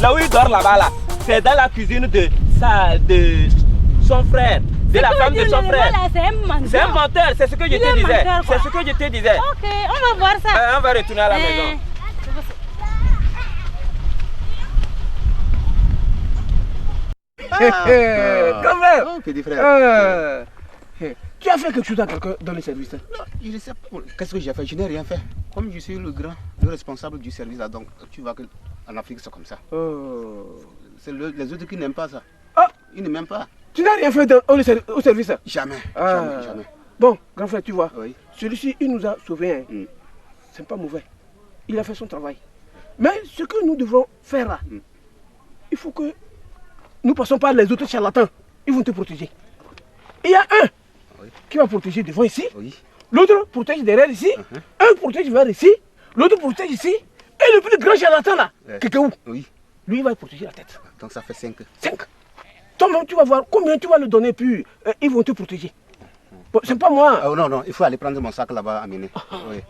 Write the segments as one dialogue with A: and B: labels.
A: Là où il dort là-bas, là, c'est dans la cuisine de son frère. De la femme de son frère. C'est un menteur, c'est ce que je te disais. C'est ce que je te disais.
B: Ok, on va voir ça.
A: On va retourner à la maison.
C: Quand même.
D: Oh, petit frère.
C: Tu as fait quelque chose à quelqu'un dans le service?
D: Non, je ne sais pas. Qu'est-ce que j'ai fait? Je n'ai rien fait. Comme je suis le grand, le responsable du service là, donc tu vois qu'en Afrique c'est comme ça. C'est les autres qui n'aiment pas ça.
C: Ah.
D: Ils ne m'aiment pas.
C: Tu n'as rien fait au service?
D: Jamais.
C: Ah.
D: Jamais.
C: Bon, grand frère, tu vois,
D: Oui.
C: celui-ci, il nous a sauvés. Hein. C'est pas mauvais. Il a fait son travail. Mais ce que nous devons faire là, il faut que nous passons par les autres charlatans. Ils vont te protéger. Il y a un qui va protéger devant ici.
D: Oui.
C: L'autre protège derrière ici. Un protège vers ici. L'autre protège ici. Et le plus grand charlatan là, Kékéou,
D: Oui.
C: lui il va protéger la tête.
D: Donc ça fait 5.
C: 5. Toi-même, tu vas voir combien tu vas le donner, puis ils vont te protéger. Bon, c'est pas moi.
D: Oh, non, il faut aller prendre mon sac là-bas, amener. Oui.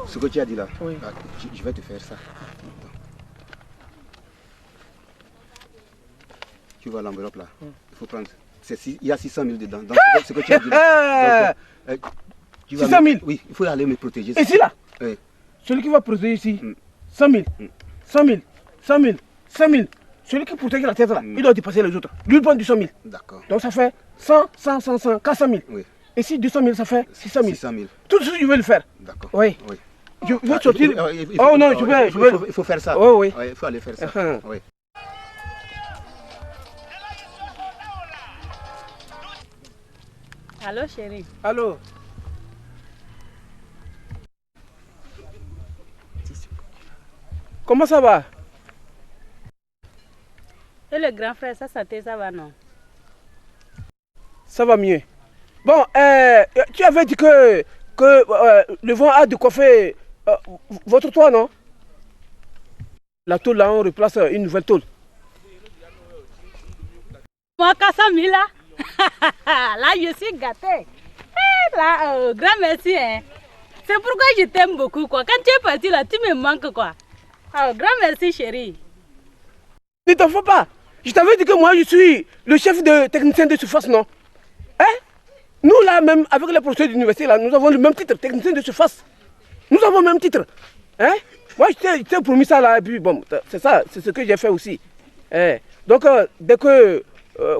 D: Ce que tu as dit là,
C: Oui.
D: je vais te faire ça. Tu vois l'enveloppe là, il faut prendre. Il y a 600 000 dedans. Donc, ce que tu as dit là. Donc,
C: 600 000?
D: Oui, il faut aller me protéger.
C: Ici là?
D: Oui.
C: Celui qui va protéger ici, 100 000, 100 000, 100 000, 100 000. Celui qui protège la tête là, il doit dépasser les autres. Lui, il prend du 100 000.
D: D'accord.
C: Donc ça fait 100, 100, 100, 100, 400 000.
D: Oui.
C: Ici, 200 000, ça fait 600 000.
D: 600 000.
C: Tout ce que je vais le faire.
D: D'accord.
C: Oui.
D: Oui.
C: Je vais sortir. Oh non, je vais.
D: Il faut faire ça.
C: Oui, oui.
D: Il faut aller faire ça. Oui.
B: Allô, chérie.
C: Allô? Comment ça va?
B: Et le grand frère, ça va non?
C: Ça va mieux. Bon, tu avais dit que le vent a décoiffé votre toit, non? La tôle là, on replace une nouvelle tôle.
B: Moi, Kassami là, là je suis gâtée. Là, grand merci. Hein. C'est pourquoi je t'aime beaucoup. Quoi. Quand tu es parti là, tu me manques. Quoi. Grand merci, chérie.
C: Ne t'en fais pas. Je t'avais dit que moi, je suis le chef de technicien de surface, non? Hein? Nous là, même avec les professeurs d'université, là, nous avons le même titre, technicien de surface. Nous avons le même titre. Hein? Moi, je t'ai promis ça là, et puis bon, c'est ça, c'est ce que j'ai fait aussi. Hein? Donc, dès que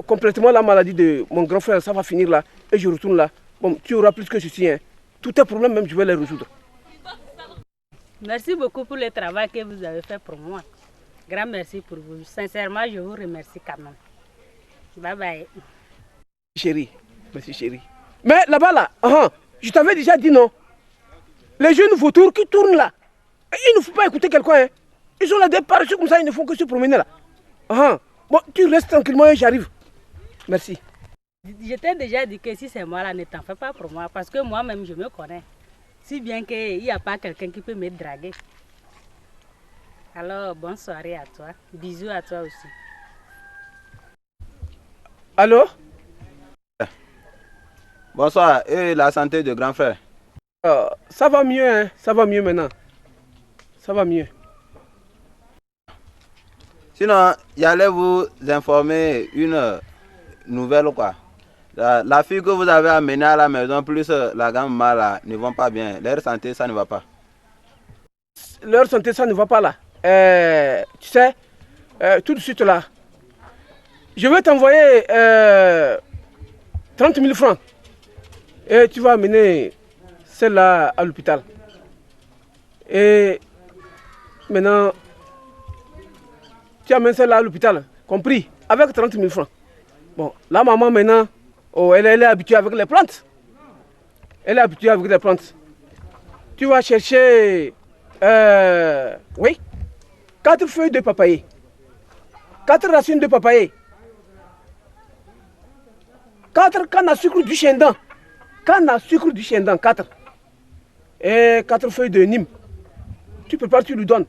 C: complètement la maladie de mon grand frère, ça va finir là, et je retourne là, bon, tu auras plus que ceci. Hein? Tous tes problèmes, même, je vais les résoudre.
B: Merci beaucoup pour le travail que vous avez fait pour moi. Grand merci pour vous. Sincèrement, je vous remercie quand même. Bye bye.
C: Chérie, merci chérie. Mais là-bas là, je t'avais déjà dit non. Les jeunes vautours qui tournent là, il ne faut pas écouter quelqu'un. Hein. Ils sont là des paresseux comme ça, ils ne font que se promener là. Bon, tu restes tranquillement et j'arrive. Merci.
B: Je t'ai déjà dit que si c'est moi là, ne t'en fais pas pour moi. Parce que moi-même, je me connais. Si bien qu'il n'y a pas quelqu'un qui peut me draguer. Alors, bonne soirée à toi. Bisous à toi aussi.
C: Allô?
A: Bonsoir, et la santé de grand frère?
C: Ça va mieux, hein? Ça va mieux maintenant. Ça va mieux.
A: Sinon, j'allais vous informer une nouvelle quoi. La fille que vous avez amenée à la maison plus la gamme là ne vont pas bien. Leur santé, ça ne va pas.
C: Leur santé, ça ne va pas là. Tu sais, tout de suite là, je vais t'envoyer 30 000 francs. Et tu vas amener celle-là à l'hôpital. Et maintenant, tu amènes celle-là à l'hôpital, compris, avec 30 000 francs. Bon, la maman maintenant, elle est habituée avec les plantes. Elle est habituée avec les plantes. Tu vas chercher, oui, 4 feuilles de papayer, 4 racines de papayer, 4 cannes à sucre du chien-dent. Canne à sucre du chien-dent, 4. Et 4 feuilles de Nîmes. Tu prépares, tu lui donnes.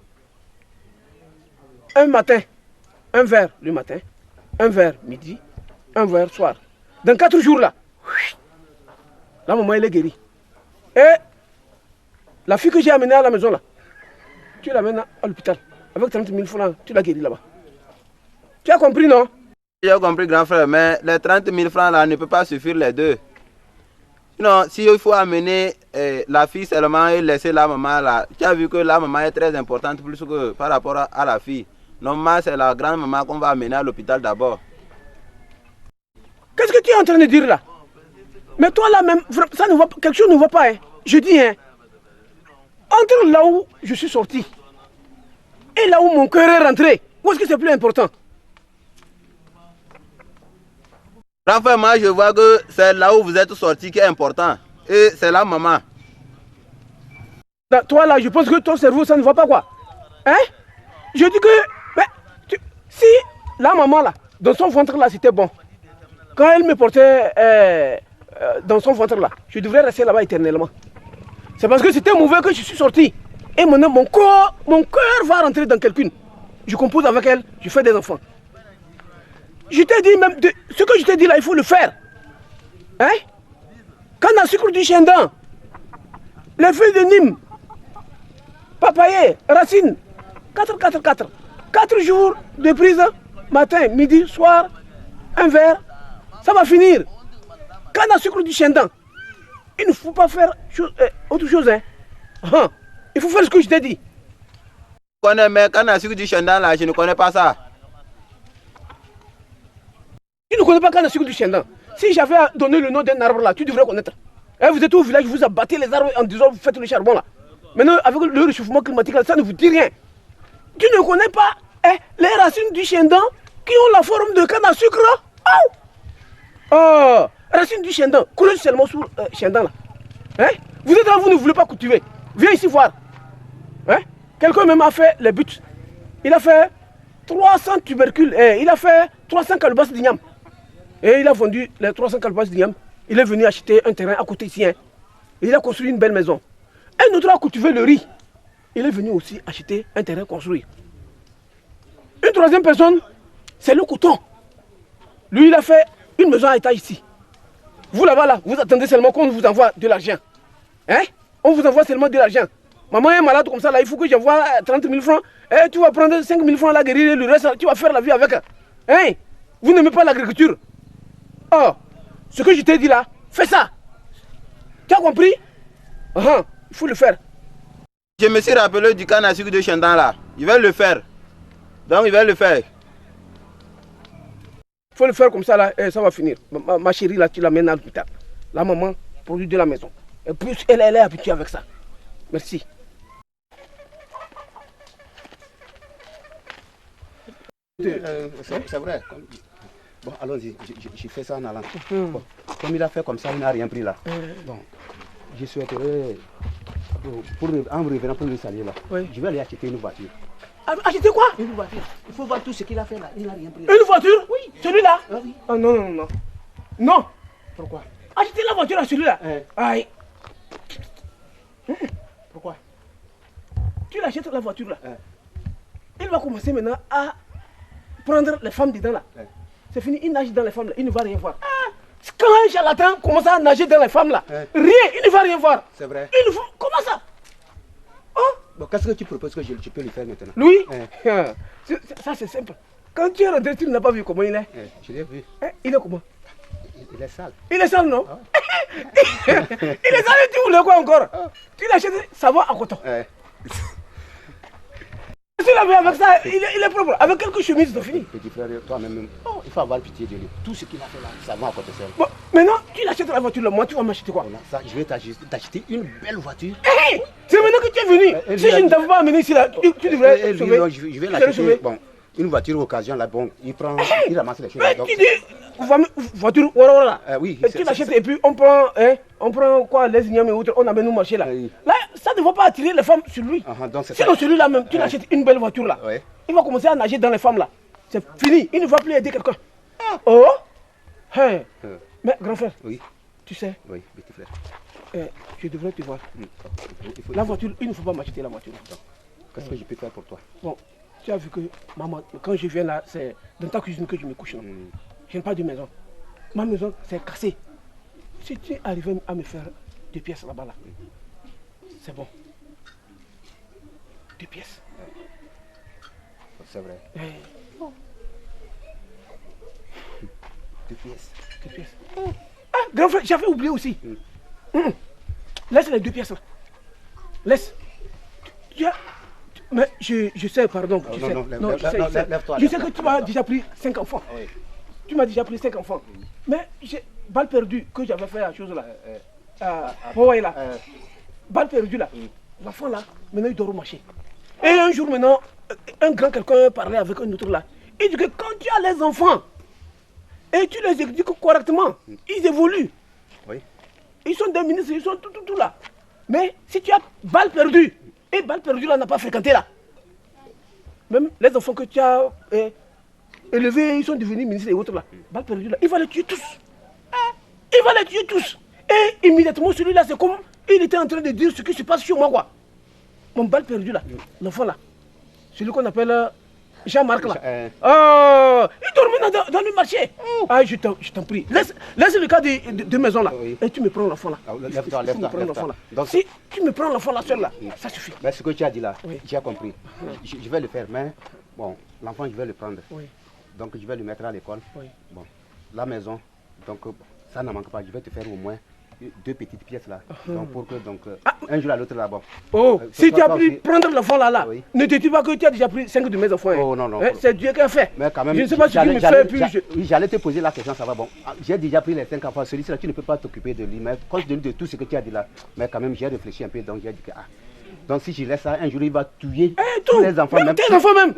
C: Un matin, un verre le matin, un verre midi, un verre soir. Dans 4 jours là, la maman elle est guérie. Et la fille que j'ai amenée à la maison là, tu l'amènes à l'hôpital. avec 30 000 francs, tu l'as guéri là-bas. Tu as compris, non?
A: J'ai compris, grand frère, mais les 30 000 francs là ne peuvent pas suffire les deux. Non, si il faut amener la fille seulement et laisser la maman là, tu as vu que la maman est très importante plus que par rapport à la fille. Normalement, c'est la grande maman qu'on va amener à l'hôpital d'abord.
C: Qu'est-ce que tu es en train de dire là? Mais toi là même, ça ne va pas, quelque chose ne va pas. Hein. Je dis, hein, entre là où je suis sorti et là où mon cœur est rentré, où est-ce que c'est plus important?
A: Grand frère, moi je vois que c'est là où vous êtes sorti qui est important. Et c'est la maman.
C: Toi là, je pense que ton cerveau ça ne va pas quoi. Hein? Je dis que, mais, si la maman là, dans son ventre là c'était bon, quand elle me portait dans son ventre là, je devrais rester là-bas éternellement. C'est parce que c'était mauvais que je suis sorti. Et maintenant mon cœur va rentrer dans quelqu'une. Je compose avec elle, je fais des enfants. Je t'ai dit même, ce que je t'ai dit là, il faut le faire. Hein? Canne à sucre du chendan, les feuilles de Nîmes, papayer, racine, 4, 4, 4. 4 jours de prise, matin, midi, soir, un verre, ça va finir. Canne à sucre du chendan. Il ne faut pas faire autre chose. Hein? Il faut faire ce que je t'ai dit.
A: Je connais, mais canne à sucre du chendan là, je ne connais pas ça.
C: Tu ne connais pas canne à sucre du chendan. Si j'avais donné le nom d'un arbre là, tu devrais connaître. Et vous êtes au village, vous abattez les arbres en disant vous faites le charbon là. Maintenant, avec le réchauffement climatique là, ça ne vous dit rien. Tu ne connais pas les racines du chendan qui ont la forme de canne à sucre là? Oh, racines du chendan, coulez seulement sur chendan là. Hein? Vous êtes là, vous ne voulez pas cultiver. Viens ici voir. Hein? Quelqu'un même a fait les buts. Il a fait 300 tubercules, il a fait 300 calebasses d'igname. Et il a vendu les 300 calebasses d'igname. Il est venu acheter un terrain à côté ici. Hein. Et il a construit une belle maison. Un autre a cultivé le riz. Il est venu aussi acheter un terrain construit. Une troisième personne, c'est le coton. Lui, il a fait une maison à étage ici. Vous là-bas, là, vous attendez seulement qu'on vous envoie de l'argent. Hein? On vous envoie seulement de l'argent. Maman est malade comme ça, là, il faut que j'envoie 30 000 francs. Et tu vas prendre 5 000 francs à la guérir, le reste, tu vas faire la vie avec. Hein? Vous n'aimez pas l'agriculture. Oh, ce que je t'ai dit là, fais ça. Tu as compris? Il faut le faire.
A: Je me suis rappelé du canne à sucre de chendan là. Il va le faire. Donc il va le faire.
C: Il faut le faire comme ça là, et ça va finir. Ma chérie là, tu l'amènes à l'hôpital. La maman produit de la maison. Et plus elle est habituée avec ça. Merci.
D: C'est vrai. Bon, allons-y, j'ai fait ça en allant. Bon, comme il a fait comme ça, il n'a rien pris là. Bon, je souhaiterais, en revenant pour le saluer là, je vais aller acheter une voiture.
C: Acheter quoi?
D: Une voiture. Il faut voir tout ce qu'il a fait là, il n'a rien pris.
C: Une voiture? Oui. Celui-là?
D: Oui.
C: Oh, non, non, non. Non. Pourquoi? Acheter la voiture à celui-là? Aïe.
D: Pourquoi?
C: Tu l'achètes la voiture là. Il va commencer maintenant à prendre les femmes dedans là. C'est fini, il nage dans les femmes là, il ne va rien voir. Quand un charlatan commence à nager dans les femmes là, rien, il ne va rien voir.
D: C'est vrai.
C: Comment ça?
D: Bon, qu'est-ce que tu proposes que je peux lui faire maintenant?
C: Lui? Ça c'est simple. Quand tu es rentré, tu n'as pas vu comment il est.
D: Je l'ai vu.
C: Il est comment?
D: Il est sale.
C: Il est sale, non? Il est sale, tu voulais quoi encore? Tu l'achètes savon à coton. Si il avait avec ça, il est propre. Avec quelques chemises, c'est fini.
D: Petit frère, toi-même, il faut avoir pitié de lui. Tout ce qu'il a fait là, ça va à côté seul.
C: Bon, maintenant, tu l'achètes la voiture là, moi, tu vas m'acheter quoi?
D: Voilà, ça, je vais t'acheter une belle voiture.
C: C'est maintenant que tu es venu. Si je ne t'avais pas amené ici là, tu devrais sauver.
D: Non, je vais l'acheter. Bon, une voiture occasion là, bon, il ramasse les choses. Donc...
C: Tu dis, voiture, voilà.
D: Oui.
C: Tu l'achètes et puis on prend quoi, les ignames et autres, on amène au marché là. Là, ça ne va pas attirer les femmes sur lui. Sinon, celui-là même, tu l'achètes une belle voiture là. Il va commencer à nager dans les femmes là. C'est fini, il ne va plus aider quelqu'un. Oh, mais grand frère, tu sais,
D: petit frère,
C: je devrais te voir. La voiture, il ne faut pas m'acheter la voiture.
D: Qu'est-ce que je peux faire pour toi?
C: Bon, tu as vu que maman, quand je viens là, c'est dans ta cuisine que je me couche. Je n'ai pas de maison. Ma maison, c'est cassé. Si tu arrives à me faire 2 pièces là-bas, là, c'est bon. 2 pièces.
D: C'est vrai. 2 pièces.
C: 2 pièces. Ah, grand frère, j'avais oublié aussi. Laisse les 2 pièces là. Laisse. Mais je sais, pardon.
D: Oh,
C: Tu
D: non,
C: sais.
D: non,
C: Non, je sais,
D: lève-toi,
C: je sais que tu m'as déjà pris 5 enfants.
D: Oui.
C: Tu m'as déjà pris 5 enfants. Mais j'ai balle perdue que j'avais fait la chose là. Ouais, là. Balle perdue là. L'enfant là, maintenant il doit remarcher. Et un jour maintenant, un grand quelqu'un parlait avec un autre là. Il dit que quand tu as les enfants et tu les éduques correctement, ils évoluent.
D: Oui.
C: Ils sont des ministres, ils sont tout là. Mais si tu as balle perdue, et balle perdue là n'a pas fréquenté là. Même les enfants que tu as élevés, ils sont devenus ministres et autres là. Balle perdue là, il va les tuer tous. Il va les tuer tous. Et immédiatement celui-là, c'est comme il était en train de dire ce qui se passe chez moi quoi. Mon balle perdue là, l'enfant là, celui qu'on appelle Jean-Marc là. Il dormait dans le marché. Ah, je t'en prie. Laisse le cas de maison là.
D: Oui.
C: Et tu me prends l'enfant là.
D: Lève-toi. Donc,
C: si tu me prends l'enfant là seul là, ça suffit.
D: Mais ce que tu as dit là,
C: Oui.
D: j'ai compris. Je vais le faire, mais bon, l'enfant, je vais le prendre.
C: Oui.
D: Donc, je vais le mettre à l'école.
C: Oui.
D: Bon, la maison, donc ça n'en manque pas. Je vais te faire au moins 2 petites pièces là. Donc, pour que un jour à l'autre là, bon.
C: Oh, si tu as pu
D: aussi.
C: prendre l'enfant là,
D: Oui.
C: ne te dis pas que tu as déjà pris 5 de mes enfants. Hein.
D: Oh, non.
C: C'est Dieu qui a fait.
D: Mais quand même,
C: je ne sais pas ce qu'il me fait.
D: Oui, j'allais te poser la question, ça va. Bon, j'ai déjà pris les 5 enfants. Celui-ci là, tu ne peux pas t'occuper de lui. Mais compte tenu de tout ce que tu as dit là, mais quand même, j'ai réfléchi un peu. Donc, j'ai dit que. Donc, si je laisse ça, un jour, il va tuer tous les enfants.
C: Même tes enfants même.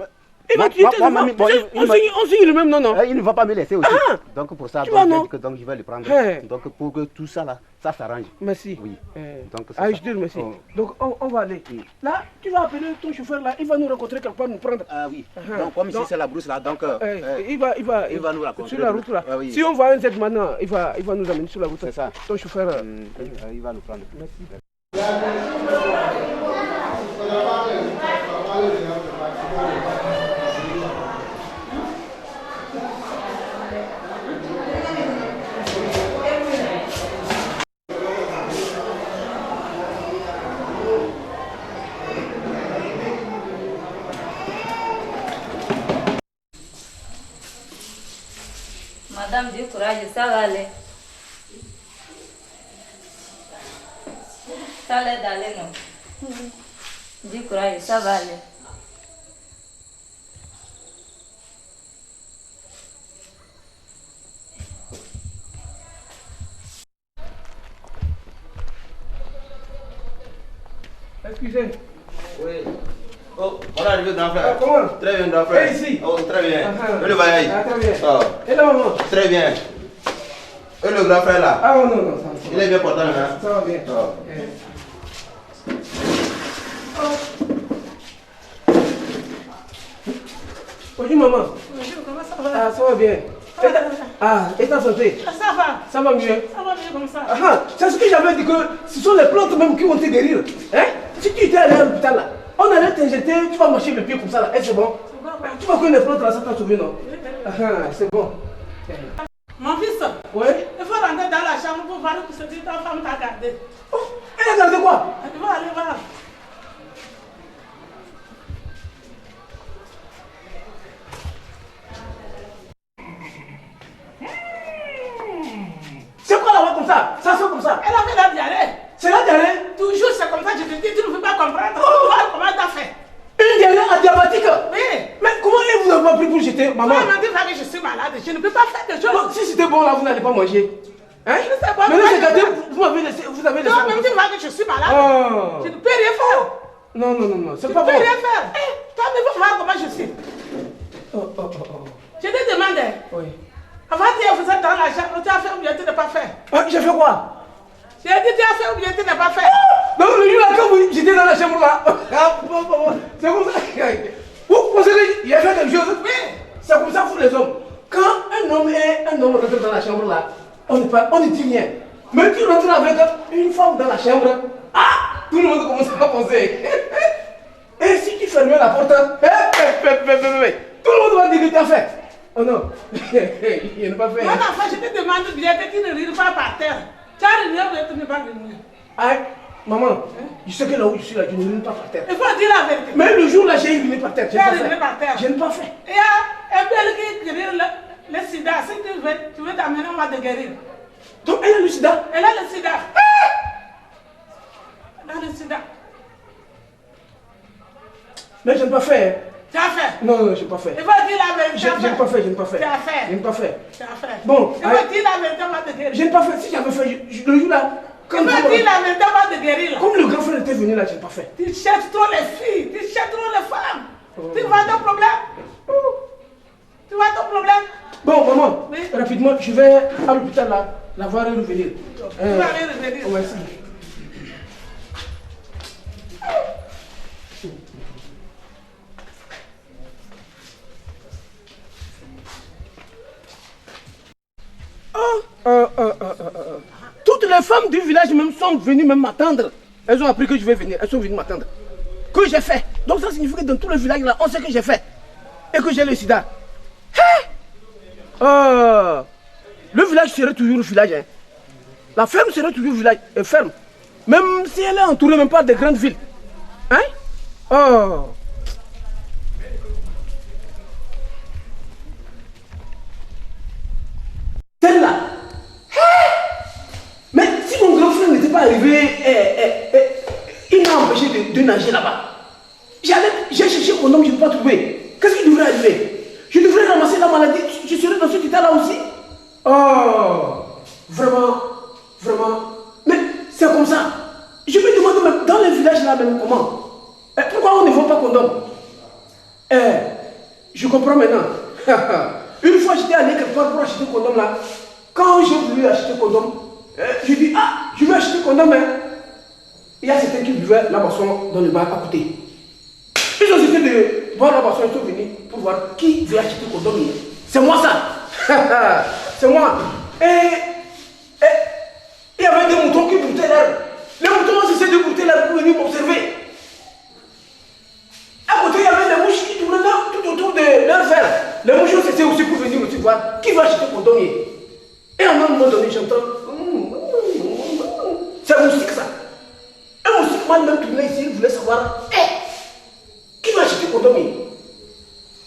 C: Il va tuer tes enfants. On signe le même nom, non?
D: Il ne va pas me laisser aussi. Donc, pour ça,
C: Tu vois, non?
D: donc, je vais le prendre.
C: Hey.
D: Donc, pour que tout ça là, ça s'arrange.
C: Merci.
D: Oui. Donc, c'est
C: Ah,
D: ça.
C: je te remercie.
D: Oh.
C: Donc, on va aller. Là, tu vas appeler ton chauffeur là, il va nous rencontrer quelque part, nous prendre.
D: Ah oui. Donc, comme ici, c'est la brousse là, donc.
C: Il va
D: nous rencontrer.
C: sur la route là.
D: Ah oui.
C: Si on voit un Z maintenant, il va nous amener sur la route.
D: C'est ça.
C: Ton chauffeur.
D: Il va nous prendre.
C: Merci.
E: Madame, du courage, ça va aller. Ça l'aide d'aller, non? Du courage, ça va aller.
C: Excusez.
A: Oui. Oh, on est arrivé, grand frère.
C: Comment?
A: Très bien, grand frère.
C: Et ici?
A: Oh, très bien.
C: Ah,
A: Et le voyage?
C: très bien.
A: Oh,
C: Et là, maman?
A: très bien. Et le grand frère là?
C: Ah non, ça va.
A: Il est bien portant, hein?
C: Ça va bien.
A: Oh.
C: Bonjour maman.
B: Bonjour, comment ça va?
C: Ah, ça va bien. Et ta santé?
B: Ça va.
C: Ça va mieux?
B: Ça va mieux comme ça.
C: C'est ce que j'avais dit que ce sont les plantes même qui vont te guérir. Hein? Si tu étais allé à l'hôpital là, on allait t'injecter, tu vas marcher le pied comme ça là. Est-ce que c'est bon? Tu vois que les plantes là, ça t'a sauvé, non? C'est bon.
B: Mon fils,
C: Oui?
B: il faut rentrer dans la chambre pour voir ce que ta femme t'a gardé.
C: Oh, elle a gardé quoi?
B: Tu vas aller voir.
C: C'est quoi là-bas comme ça? Ça fait comme ça?
B: Elle a fait la diarrhée.
C: C'est la diarrhée?
B: Toujours c'est comme ça, je te dis, tu ne veux pas comprendre. Comment t'as fait?
C: Une diarrhée adiabatique?
B: Oui.
C: Mais comment vous n'avez pas pris pour jeter, maman?
B: Toi, elle m'a dit que je suis malade, je ne peux pas faire des choses.
C: Non, si c'était bon là, vous n'allez pas manger. Hein?
B: Je sais pas,
C: Maintenant,
B: moi,
C: c'est
B: je-
C: gâté, vous m'avez laissé, vous avez laissé.
B: Toi, même tu vois que je suis malade.
C: Oh.
B: Je ne peux rien faire.
C: Non, c'est
B: Je
C: pas
B: ne peux
C: bon.
B: rien faire. Toi, mais faut voir comment je suis.
C: Oh.
B: Je te demande,
C: Oui.
B: avant tu as fait dans la chambre, tu as fait ou bien tu n'as pas fait?
C: Ah, j'ai fait quoi?
B: J'ai dit tu as fait ou bien tu n'as pas fait?
C: Donc le jour là, quand j'étais dans la chambre là, c'est comme ça. Vous pensez qu'il a fait quelque chose?
B: Oui.
C: C'est comme ça pour les hommes. Quand un homme rentre dans la chambre là, on ne dit rien. Mais tu rentres avec une femme dans la chambre, tout le monde commence à penser. Et si tu fermais la porte, tout le monde va dire que tu as fait. Oh non, il n'a pas fait.
B: Mon enfant, je te demande bien que tu ne ris pas par terre. Tu as ri, tu ne vas pas venir.
C: Ah, Maman, je sais que là où je suis là, je n'urine pas par terre.
B: Il faut dire la vérité.
C: Mais le jour là, j'ai uriné par terre.
B: Tu as uriné par terre.
C: Je n'ai pas fait.
B: Il y a un bel qui guérit le sida. Si tu veux t'amener, on va te guérir.
C: Donc elle a le sida?
B: Elle a le sida. Elle a le sida.
C: Mais je n'ai pas fait.
B: Tu as fait?
C: Non, je n'ai pas fait.
B: Il faut dire la vérité.
C: Je n'ai pas fait, je n'ai pas fait.
B: Tu as fait?
C: Je n'ai pas fait.
B: Tu as fait.
C: Bon.
B: Il faut dire la vérité, on va te guérir.
C: Je n'ai pas fait. Si j'avais fait, le jour là.
B: Il faut dire la vérité, on va te guérir.
C: Comme le grand frère était venu là, je n'ai pas fait.
B: Tu cherches trop les filles, tu cherches trop les femmes. Tu vois ton problème? Tu vois ton problème?
C: Bon, maman,
B: oui?
C: Rapidement, je vais à l'hôpital là, la voir et revenir.
B: Tu vas aller revenir.
C: Merci. Toutes les femmes du village même sont venues même m'attendre. Elles ont appris que je vais venir. Elles sont venues m'attendre. Que j'ai fait. Donc ça signifie que dans tout le village là, on sait que j'ai fait. Et que j'ai le sida. Le village serait toujours le village. Hein. La ferme serait toujours le village. Ferme. Même si elle est entourée même pas de grandes villes. Hein? Oh. Celle-là. Mais si mon grand frère n'était pas arrivé, il m'a empêché de nager là-bas. J'ai cherché mon homme, je ne l'ai pas trouvé. Qu'est-ce qui devrait arriver? Je devrais ramasser la maladie, je serais dans cet état-là aussi. Oh, vraiment, vraiment. Mais c'est comme ça. Je me demande même, dans les villages là même, comment? Pourquoi on ne vend pas condom? Je comprends maintenant. Une fois j'étais allé quelque part pour acheter condom là. Quand j'ai voulu acheter condom, je dis, ah, je veux acheter condom. Hein. Il y a certains qui buvaient la boisson dans le bar à côté. Ils ont essayé de boire la boisson, ils sont venus pour voir qui veut acheter condom. C'est moi ça. C'est moi. Et il y avait des moutons qui broutaient l'herbe. Les moutons ont cessé de brouter l'herbe pour venir m'observer. À côté, il y avait des mouches qui tournaient tout autour de leur fer. Les mouches ont cessé aussi pour venir aussi voir qui veut acheter condom. Et à un moment donné, j'entends. C'est moustique ça. Un moustique m'a même tourné ici, il voulait savoir qui va acheter condom.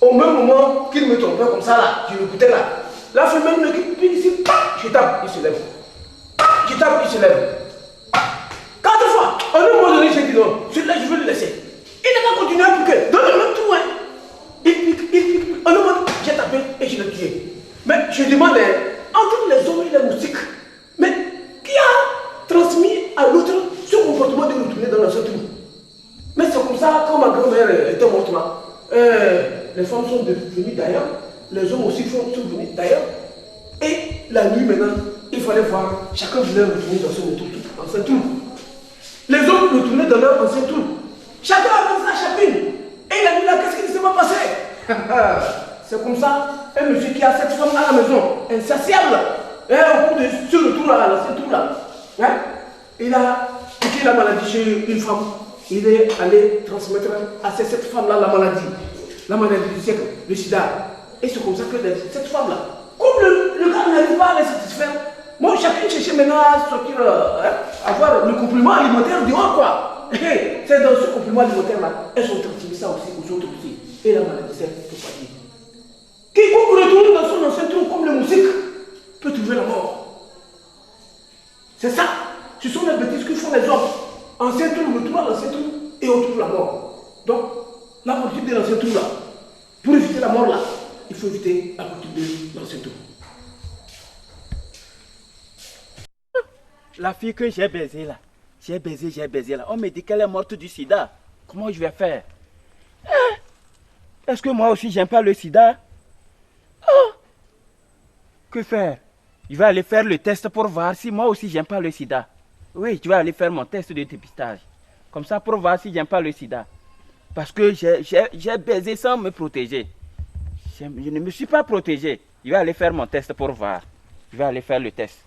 C: Au même moment qu'il me trompait comme ça là, je l'écoutais là. La femme même le qui ici, je tape, il se lève. Je tape, il se lève. 4 fois. À un moment donné, j'ai dit non, celui-là je veux le laisser. Il n'a pas continué à piquer. Dans le même trou, hein. Il pique. À un moment, j'ai tapé et je l'ai tué. Mais je demande, entre les hommes et les moustiques, mais qui a transmis à l'autre ce comportement de retourner dans le trou? Mais c'est comme ça, quand ma grand-mère était morte là, les femmes sont venues d'ailleurs, les hommes aussi sont venus d'ailleurs. Et la nuit maintenant, il fallait voir, chacun voulait retourner dans son ancien trou. Les hommes retournaient dans leur ancien trou. Chacun avait sa chapine. Et la nuit là, qu'est-ce qui s'est pas passé? C'est comme ça, un monsieur qui a cette femme à la maison, insatiable, au cours de ce retour là, l'ancien trou là, hein, il a piqué la maladie chez une femme. Il est allé transmettre à cette femme-là la maladie du siècle, le sida. Et c'est comme ça que cette femme-là, comme le gars n'arrive pas à les satisfaire, moi chacun cherchait maintenant à sortir, avoir le complément alimentaire dehors quoi. C'est dans ce complément alimentaire-là, elles ont transmis ça aussi aux autres aussi. Et la maladie s'est propagée. Quiconque retourne dans son ancien trou comme le moustique peut trouver la mort. C'est ça. Ce sont les bêtises que font les hommes. Ancien trou, retour à l'ancien trou et on trouve la mort. Donc, la politique de l'ancien trou là, pour éviter la mort là, il faut éviter la politique de l'ancien trou.
F: La fille que j'ai baisée là, j'ai baisé là, on me dit qu'elle est morte du sida. Comment je vais faire? Est-ce que moi aussi j'aime pas le sida? Que faire? Je vais aller faire le test pour voir si moi aussi j'aime pas le sida. Oui, je vais aller faire mon test de dépistage. Comme ça pour voir si j'aime pas le sida. Parce que j'ai baisé sans me protéger. Je ne me suis pas protégé. Je vais aller faire mon test pour voir. Je vais aller faire le test.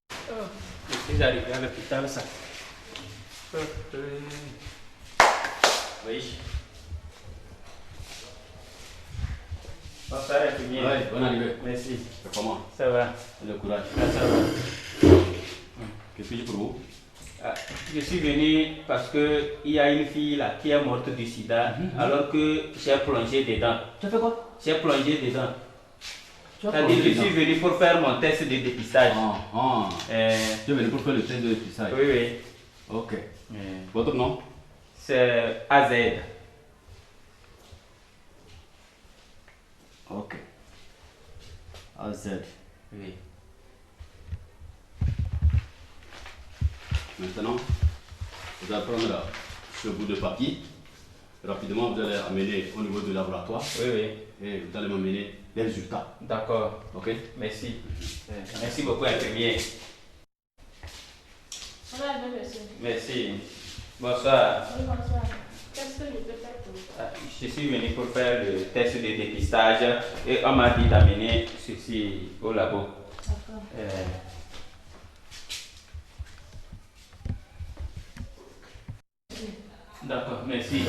F: Je suis arrivé à l'hôpital, ça. Oui. Bonsoir, infirmier.
D: Oui, bonne arrivée.
F: Merci.
D: Comment?
F: Ça va.
D: Le courage.
F: Ça va.
D: Que puis-je pour vous?
F: Je suis venu parce qu'il y a une fille là qui est morte du sida alors que j'ai plongé dedans.
D: Tu as fait quoi?
F: J'ai plongé dedans. C'est-à-dire je suis venu pour faire mon test de dépistage.
D: Tu es venu pour faire le test de dépistage?
F: Oui, oui.
D: Ok. Votre nom?
F: C'est AZ.
D: Ok. AZ.
F: Oui.
D: Maintenant, vous allez prendre ce bout de papier. Rapidement, vous allez amener au niveau du laboratoire.
F: Oui, oui.
D: Et vous allez m'amener les résultats.
F: D'accord.
D: Ok?
F: Merci. Merci beaucoup, infirmier.
E: Voilà, monsieur.
F: Merci. Bonsoir.
E: Oui, bonsoir. Qu'est-ce que je peux faire pour vous?
F: Je suis venu pour faire le test de dépistage et on m'a dit d'amener ceci au labo.
E: D'accord.
F: D'accord, merci.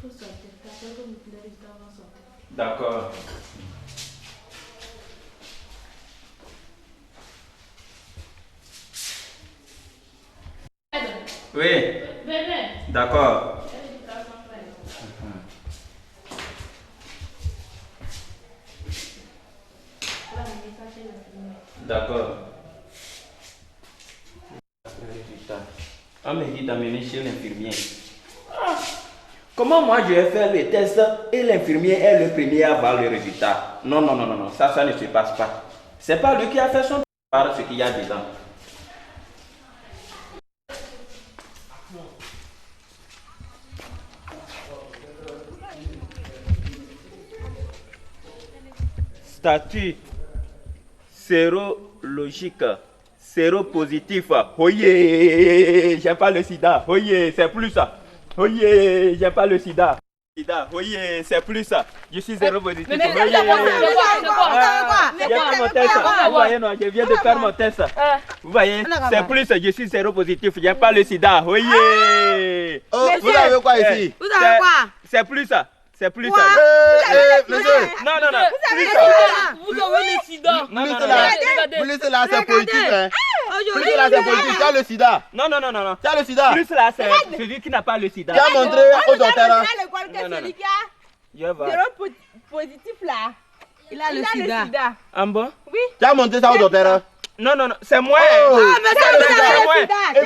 E: Faut sortir. Après que les résultats vont sortir.
F: D'accord. Oui,
E: Bébé.
F: d'accord. D'accord. On me dit d'amener chez l'infirmier. Comment moi je vais faire le test et l'infirmier est le premier à avoir le résultat? Non, non, non, non, non, ça ne se passe pas. C'est pas lui qui a fait son par ce qu'il y a dedans. Statut sérologique, séropositif. Oyez, j'ai pas le sida. Oyez, c'est plus ça. Oyez, j'ai pas le sida. Sida, oyez, c'est plus ça. Je suis séropositif.
B: Mais c'est quoi? C'est quoi?
F: Mon test. Vous voyez, non, je viens de faire mon test. Vous voyez, c'est plus, je suis séropositif. J'ai pas le sida. Oyez.
A: Oh, vous avez quoi ici?
B: Vous avez quoi?
F: C'est plus ça. C'est plus ça.
A: Monsieur,
F: Non, non, non.
B: Vous avez le sida.
F: Non, non, non.
A: vous laissez là, c'est politique. Hein. Plus là, c'est politique. Tu as le sida.
F: Non, non, non, non, non.
A: Tu as le sida.
F: Plus là, c'est celui qui n'a pas le sida.
A: Tu as montré au docteur.
F: Non, non, non. Je vais voir.
B: Positif là. Il a le sida.
F: En bon?
B: Oui.
A: Tu as montré ça au docteur.
F: Non, non, non, c'est moi.
A: Oh.
B: Mais c'est le sida.
A: Tu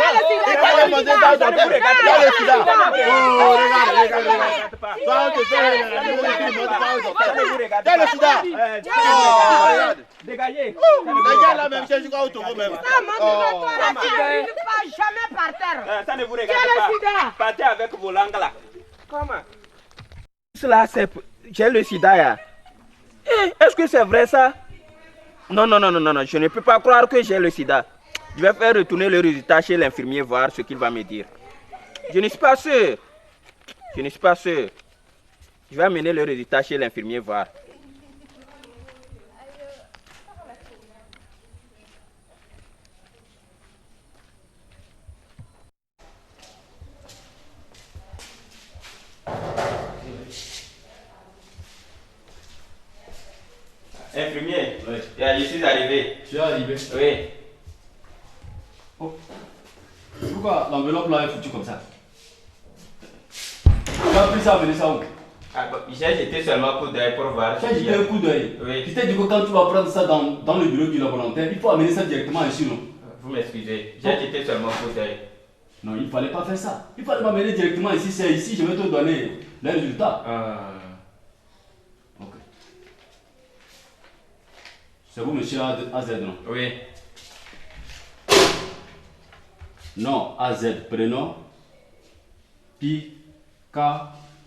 A: as montré ça au docteur. Tu as le sida. Oh, regarde. Toi, on te fait tu as le sida.
F: Dégagez.
A: Les gars là même, je crois au Togo même.
B: Tu ne vas jamais par terre.
F: Ça ne vous
B: Tu
F: regarde
B: as le
F: pas.
B: sida.
F: Partez avec vos langues là. Comment? Cela, c'est. J'ai le sida. Là. Est-ce que c'est vrai ça? Non, non, non, non, non, non, je ne peux pas croire que j'ai le sida. Je vais faire retourner le résultat chez l'infirmier, voir ce qu'il va me dire. Je ne suis pas sûr. Je ne suis pas sûr. Je vais amener le résultat chez l'infirmier, voir. Infirmier,
D: Oui.
F: je suis arrivé.
D: Tu es arrivé.
F: Oui.
D: Oh. Pourquoi l'enveloppe là est foutue comme ça? Tu as pris ça, amené ça où?
F: Ah, bon, j'ai jeté seulement un coup d'œil pour voir.
D: Tu as jeté un coup d'œil.
F: Oui.
D: Je t'ai dit que quand tu vas prendre ça dans le bureau du laboratoire, il faut amener ça directement ici, non?
F: Vous m'excusez, j'ai jeté seulement un coup d'œil.
D: Non, il ne fallait pas faire ça. Il fallait m'amener directement ici. C'est ici, je vais te donner les résultats. Ok. C'est vous, monsieur AZ, non?
F: Oui.
D: Non, AZ, prénom. Pi, K,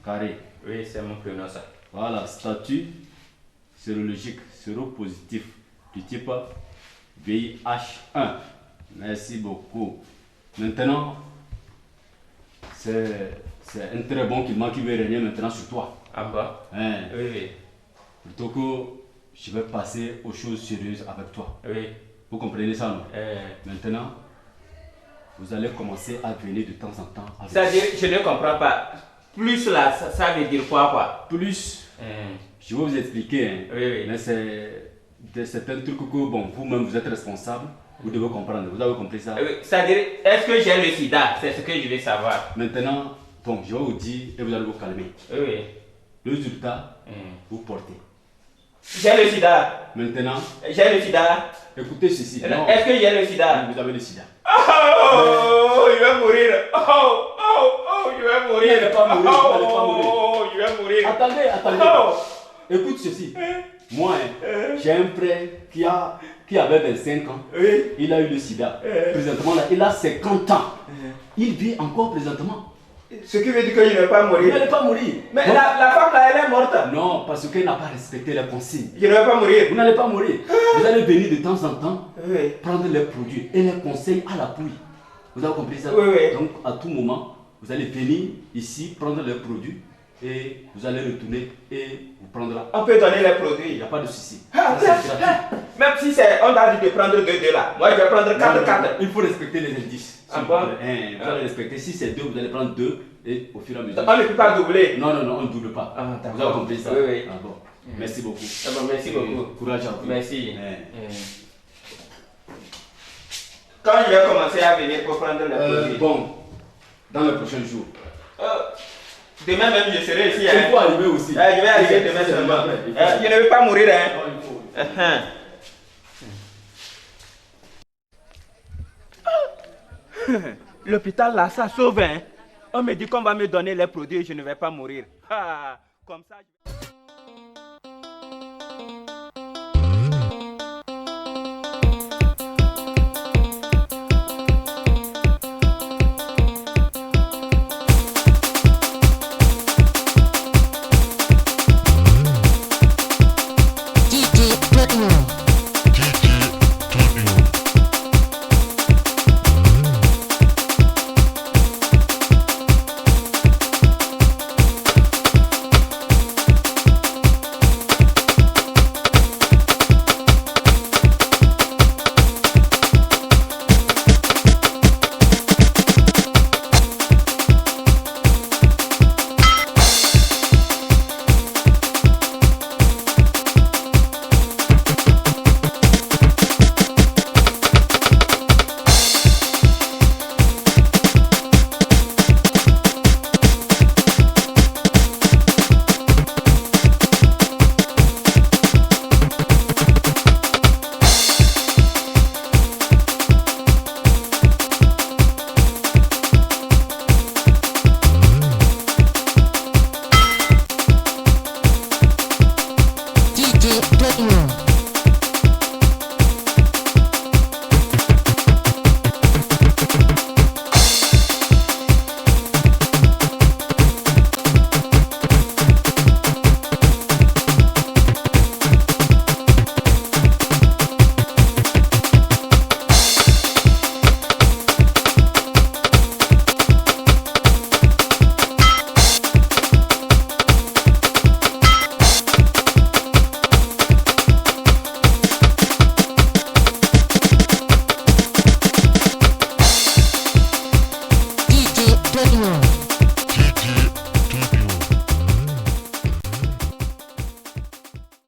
D: carré.
F: Oui, c'est mon prénom ça.
D: Voilà, statut sérologique, séropositif du type VIH1. Merci beaucoup. Maintenant, c'est un très bon climat qui veut régner maintenant sur toi.
F: Ah bah?
D: Hein?
F: Oui, oui.
D: Plutôt que je vais passer aux choses sérieuses avec toi.
F: Oui.
D: Vous comprenez ça, non? Maintenant, vous allez commencer à venir de temps en temps.
F: C'est-à-dire, je ne comprends pas. Plus là, ça veut dire quoi?
D: Plus, je vais vous expliquer. Hein.
F: Oui.
D: Mais c'est un truc que bon, vous-même vous êtes responsable. Vous devez comprendre. Vous avez compris ça?
F: Oui. C'est-à-dire, est-ce que j'ai le sida? C'est ce que je veux savoir.
D: Maintenant, bon, je vais vous dire et vous allez vous calmer.
F: Oui.
D: Le résultat, vous portez.
F: J'ai le sida.
D: Maintenant,
F: j'ai le sida.
D: Écoutez ceci.
F: Est-ce que j'ai le sida?
D: Vous avez le sida.
F: Oh, il va mourir. Oh, je vais mourir.
D: Vous n'allez pas mourir. Vous n'allez pas mourir.
F: Oh, je vais mourir.
D: Attendez. Écoute ceci. Moi, j'ai un frère qui avait 25 ans.
F: Oui.
D: Il a eu le sida. Présentement, là, il a 50 ans. Il vit encore présentement.
F: Ce qui veut dire qu'il ne va pas mourir.
D: Il n'allait pas mourir.
F: Mais la femme là, elle est morte.
D: Non, parce qu'elle n'a pas respecté les consignes.
F: Je ne vais pas mourir.
D: Vous n'allez pas mourir. Vous allez venir de temps en temps
F: Oui.
D: prendre les produits et les conseils à l'appui. Vous avez compris ça?
F: Oui.
D: Donc, à tout moment, vous allez venir ici prendre les produits et vous allez retourner et vous prendre là.
F: On peut donner les produits.
D: Il n'y a pas de souci.
F: Même si on a dit de prendre 2 là, moi je vais prendre 4.
D: Il faut respecter les indices.
F: Ah bon?
D: Vous allez respecter. Si c'est 2, vous allez prendre 2 et au fur et à mesure.
F: On ne peut pas doubler.
D: Non, on ne double pas. Vous avez compris ça?
F: Oui.
D: Ah, bon. Merci beaucoup.
F: Ah bon, merci beaucoup.
D: Courage à vous.
F: Merci. Quand je vais commencer à venir pour prendre les produits?
D: Bon, dans les prochains jours.
F: Demain même je serai ici.
D: Il faut arriver aussi.
F: Je vais arriver demain seulement. Je ne veux pas mourir. L'hôpital là, ça sauve. On me dit qu'on va me donner les produits et je ne vais pas mourir. Comme ça.